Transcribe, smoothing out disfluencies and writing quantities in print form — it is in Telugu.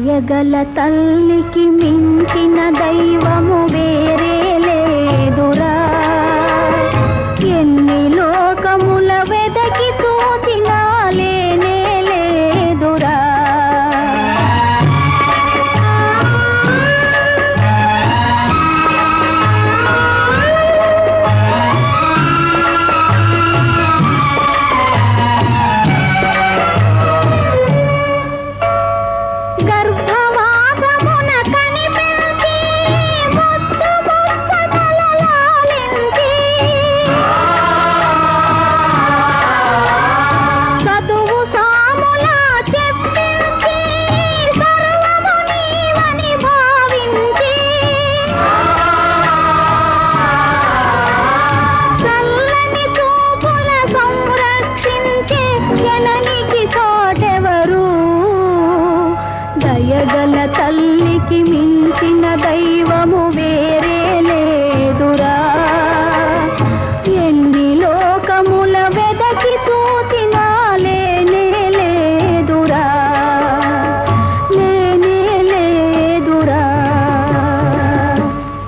దయగల తల్లికి మించిన దైవము వేరే లేదురా. ఎన్ని లోకముల వెదకి చూచినా లేనే లేదురా. దయగల తల్లికి మించిన